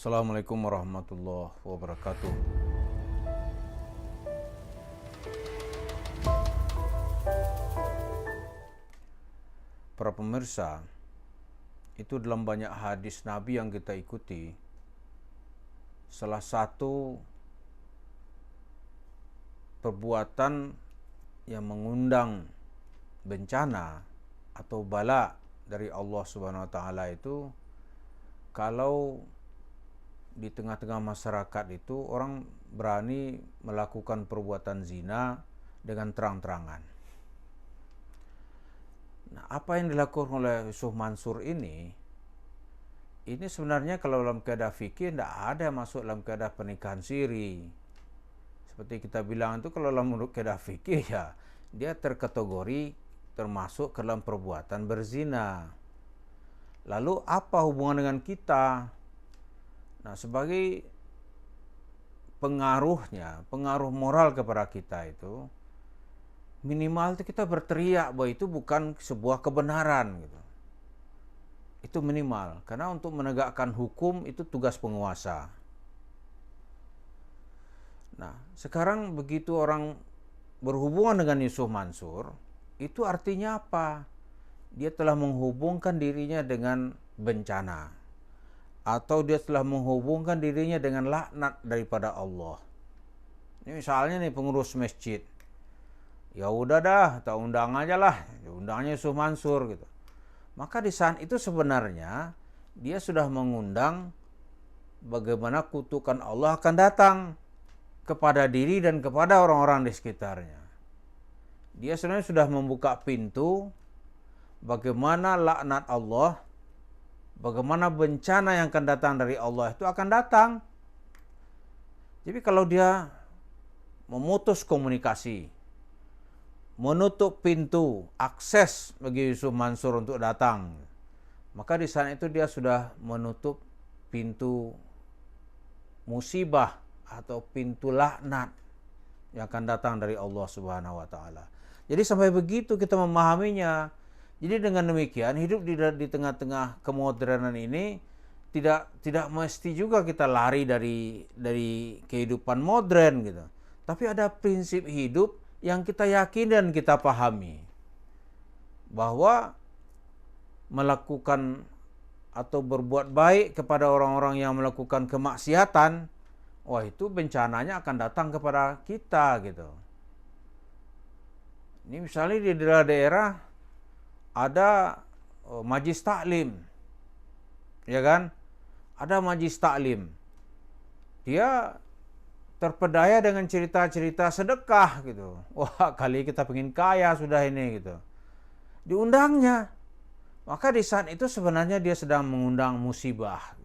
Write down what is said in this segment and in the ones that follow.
Assalamualaikum warahmatullahi wabarakatuh. Para pemirsa, itu dalam banyak hadis Nabi yang kita ikuti, salah satu perbuatan yang mengundang bencana atau bala dari Allah Subhanahu wa taala itu, kalau di tengah-tengah masyarakat itu orang berani melakukan perbuatan zina dengan terang-terangan. Nah, apa yang dilakukan oleh Yusuf Mansur ini sebenarnya kalau dalam keadaan fikih tidak ada masuk dalam keadaan pernikahan siri. Seperti kita bilang itu, kalau dalam keadaan fikih ya dia terkategori termasuk ke dalam perbuatan berzina. Lalu apa hubungan dengan kita? Nah, sebagai pengaruh moral kepada kita itu, minimal itu kita berteriak bahwa itu bukan sebuah kebenaran gitu. Itu minimal, karena untuk menegakkan hukum itu tugas penguasa. Nah, sekarang begitu orang berhubungan dengan Yusuf Mansur, itu artinya apa? Dia telah menghubungkan dirinya dengan bencana, atau dia telah menghubungkan dirinya dengan laknat daripada Allah. Ini misalnya nih pengurus masjid, ya udah dah, kita undang aja lah, undangnya Yusuf Mansur gitu. Maka di saat itu sebenarnya dia sudah mengundang bagaimana kutukan Allah akan datang kepada diri dan kepada orang-orang di sekitarnya. Dia sebenarnya sudah membuka pintu bagaimana laknat Allah, bagaimana bencana yang akan datang dari Allah itu akan datang. Jadi kalau dia memutus komunikasi, menutup pintu akses bagi Yusuf Mansur untuk datang, maka di saat itu dia sudah menutup pintu musibah atau pintu laknat yang akan datang dari Allah Subhanahu wa taala. Jadi sampai begitu kita memahaminya. Jadi dengan demikian hidup di tengah-tengah kemodernan ini tidak mesti juga kita lari dari kehidupan modern gitu. Tapi ada prinsip hidup yang kita yakin dan kita pahami, bahwa melakukan atau berbuat baik kepada orang-orang yang melakukan kemaksiatan, wah itu bencananya akan datang kepada kita gitu. Ini misalnya di daerah-daerah ada majlis taklim, ya kan? Ada majlis taklim, dia terpedaya dengan cerita-cerita sedekah gitu. Wah, kali kita pengen kaya sudah ini gitu. Diundangnya. Maka di saat itu sebenarnya dia sedang mengundang musibah.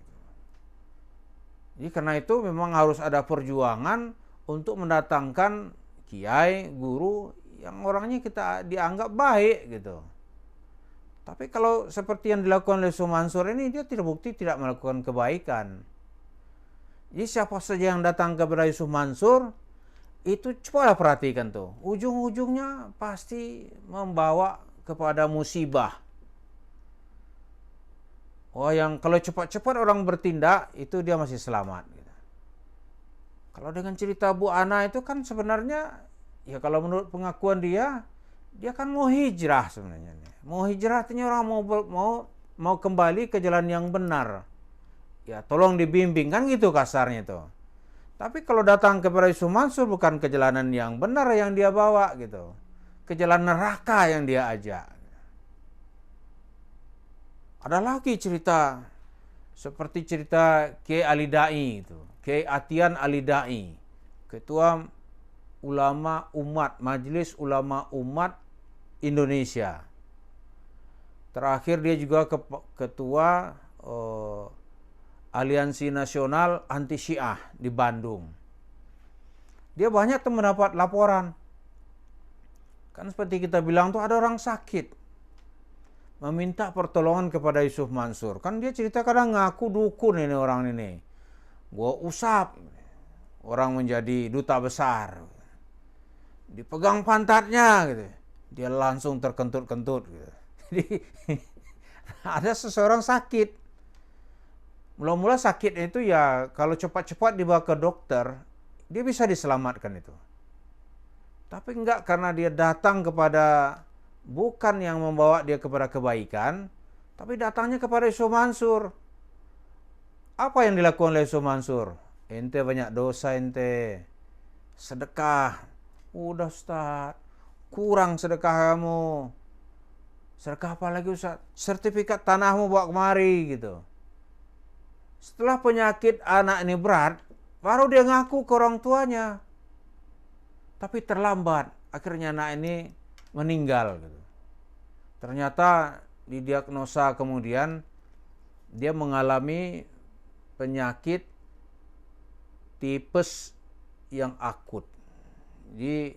Jadi karena itu memang harus ada perjuangan untuk mendatangkan kiai, guru yang orangnya kita dianggap baik gitu. Tapi kalau seperti yang dilakukan oleh Yusuf Mansur ini, dia terbukti tidak melakukan kebaikan. Jadi siapa saja yang datang kepada Yusuf Mansur, itu cobalah perhatikan tuh, ujung-ujungnya pasti membawa kepada musibah. Oh, yang kalau cepat-cepat orang bertindak, itu dia masih selamat. Gitu. Kalau dengan cerita Bu Ana itu kan sebenarnya, ya kalau menurut pengakuan dia kan mau hijrah sebenarnya. Mau hijrah artinya orang mau kembali ke jalan yang benar. Ya tolong dibimbing, kan gitu kasarnya tuh. Tapi kalau datang kepada Yusuf Mansur, bukan ke jalanan yang benar yang dia bawa gitu. Ke jalan neraka yang dia ajak. Ada lagi cerita seperti cerita Kiai Ali Dai itu. Kiai Atian Ali Dai, Ketua Ulama Umat, Majelis Ulama Umat Indonesia. Terakhir dia juga ketua Aliansi Nasional Anti Syiah di Bandung. Dia banyak tuh mendapat laporan. Kan seperti kita bilang tuh, ada orang sakit meminta pertolongan kepada Yusuf Mansur. Kan dia cerita kadang ngaku dukun ini orang ini. Gua usap orang menjadi duta besar. Dipegang pantatnya gitu. Dia langsung terkentut-kentut gitu. Jadi ada seseorang sakit Mula-mula sakitnya itu ya kalau cepat-cepat dibawa ke dokter, dia bisa diselamatkan itu. Tapi enggak, karena dia datang kepada, bukan yang membawa dia kepada kebaikan, tapi datangnya kepada Yusuf Mansur. Apa yang dilakukan oleh Yusuf Mansur? Ente banyak dosa ente. Sedekah. Udah Ustaz, kurang sedekah kamu. Sedekah apa lagi Ustaz? Sertifikat tanahmu bawa kemari gitu. Setelah penyakit anak ini berat, baru dia ngaku ke orang tuanya. Tapi terlambat, akhirnya anak ini meninggal gitu. Ternyata didiagnosa kemudian dia mengalami penyakit tipes yang akut. Jadi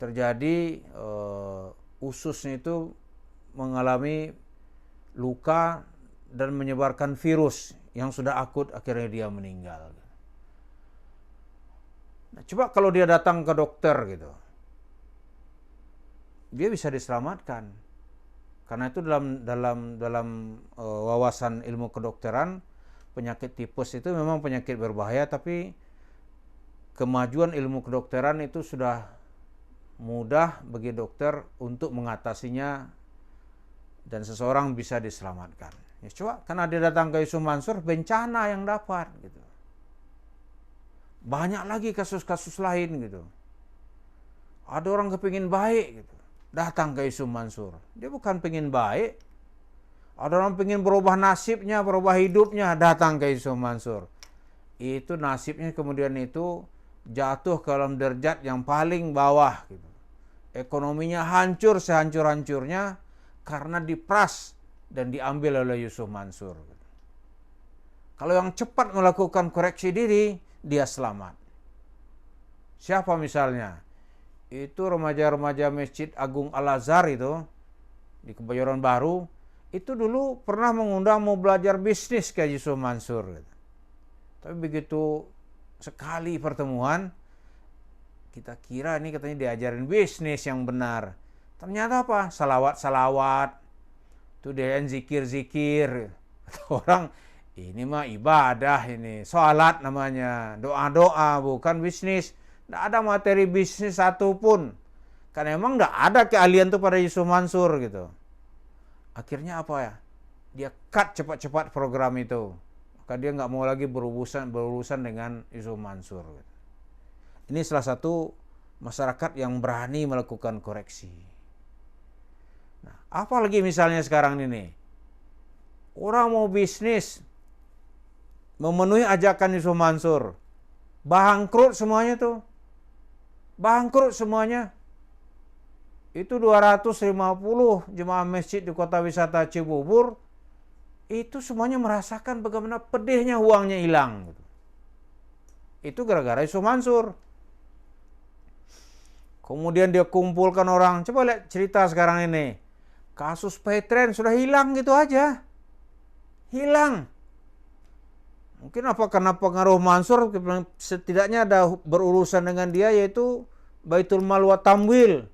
terjadi ususnya itu mengalami luka dan menyebarkan virus yang sudah akut, akhirnya dia meninggal. Nah, coba kalau dia datang ke dokter gitu, dia bisa diselamatkan. Karena itu dalam wawasan ilmu kedokteran, penyakit tipes itu memang penyakit berbahaya, tapi kemajuan ilmu kedokteran itu sudah mudah bagi dokter untuk mengatasinya dan seseorang bisa diselamatkan. Ya coba, karena dia datang ke Yusuf Mansur, bencana yang dapat gitu. Banyak lagi kasus-kasus lain gitu. Ada orang kepingin baik gitu, datang ke Yusuf Mansur. Dia bukan pengen baik. Ada orang pengen berubah nasibnya, berubah hidupnya, datang ke Yusuf Mansur. Itu nasibnya kemudian itu jatuh ke dalam derajat yang paling bawah gitu. Ekonominya hancur sehancur-hancurnya karena diperas dan diambil oleh Yusuf Mansur. Kalau yang cepat melakukan koreksi diri, dia selamat. Siapa misalnya? Itu remaja-remaja Masjid Agung Al-Azhar itu di Kebayoran Baru, itu dulu pernah mengundang mau belajar bisnis ke Yusuf Mansur. Tapi begitu sekali pertemuan, kita kira ini katanya diajarin bisnis yang benar. Ternyata apa? Salawat-salawat. Itu dia yang zikir-zikir. Orang, ini mah ibadah ini. Salat namanya. Doa-doa, bukan bisnis. Tidak ada materi bisnis satupun. Karena emang tidak ada keahlian itu pada Yusuf Mansur gitu. Akhirnya apa ya? Dia cut cepat-cepat program itu. Maka dia nggak mau lagi berurusan dengan Yusuf Mansur. Ini salah satu masyarakat yang berani melakukan koreksi. Nah, apalagi misalnya sekarang ini, orang mau bisnis, memenuhi ajakan Yusuf Mansur, bangkrut semuanya tuh. Bangkrut semuanya. Itu 250 jemaah masjid di kota wisata Cibubur, itu semuanya merasakan bagaimana pedihnya uangnya hilang. Itu gara-gara Yusuf Mansur. Kemudian dia kumpulkan orang. Coba lihat cerita sekarang ini. Kasus Petren sudah hilang gitu aja. Hilang. Mungkin apa karena pengaruh Mansur, setidaknya ada berurusan dengan dia, yaitu Baitul Mal wa Tamwil.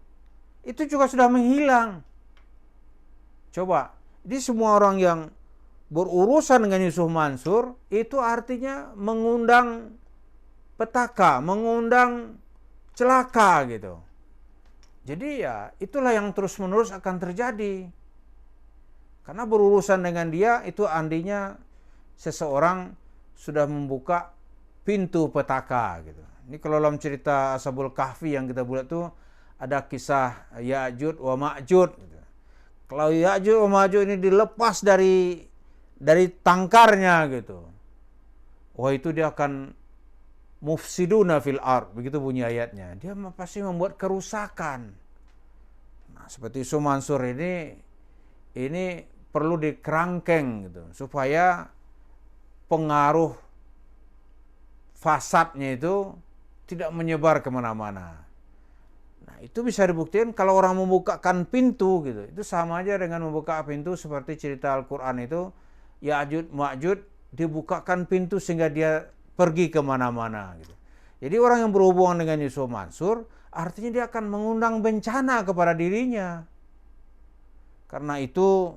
Itu juga sudah menghilang. Coba, jadi semua orang yang berurusan dengan Yusuf Mansur, itu artinya mengundang petaka, mengundang celaka gitu. Jadi ya itulah yang terus-menerus akan terjadi. Karena berurusan dengan dia itu artinya seseorang sudah membuka pintu petaka gitu. Ini kalau dalam cerita Ashabul Kahfi yang kita buat tuh ada kisah Ya'juj wa Ma'juj gitu. Kalau Ya'juj wa Ma'juj ini dilepas dari tangkarnya gitu, wah itu dia akan mufsiduna fil ard, begitu bunyi ayatnya. Dia pasti membuat kerusakan. Nah, seperti Yusuf Mansur ini perlu dikerangkeng gitu, supaya pengaruh fasadnya itu tidak menyebar kemana-mana. Nah, itu bisa dibuktikan kalau orang membukakan pintu gitu. Itu sama aja dengan membuka pintu seperti cerita Al-Quran itu, Ya'juj Ma'juj dibukakan pintu sehingga dia pergi kemana-mana gitu. Jadi orang yang berhubungan dengan Yusuf Mansur, artinya dia akan mengundang bencana kepada dirinya. Karena itu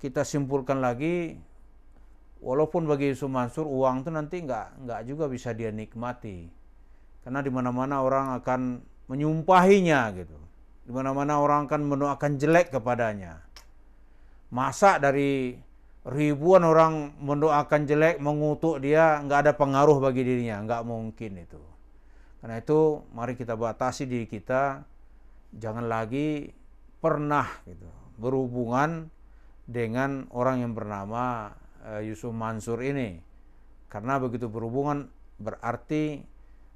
kita simpulkan lagi, Walaupun bagi Yusuf Mansur uang itu nanti nggak juga bisa dia nikmati, karena di mana-mana orang akan menyumpahinya gitu, di mana-mana orang akan mendoakan jelek kepadanya. Masa dari ribuan orang mendoakan jelek, mengutuk dia, nggak ada pengaruh bagi dirinya? Nggak mungkin itu. Karena itu mari kita batasi diri kita, jangan lagi pernah gitu berhubungan dengan orang yang bernama Yusuf Mansur ini. Karena begitu berhubungan berarti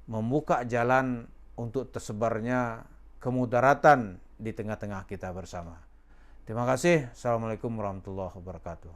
membuka jalan untuk tersebarnya kemudaratan di tengah-tengah kita bersama. Terima kasih. Assalamualaikum warahmatullahi wabarakatuh.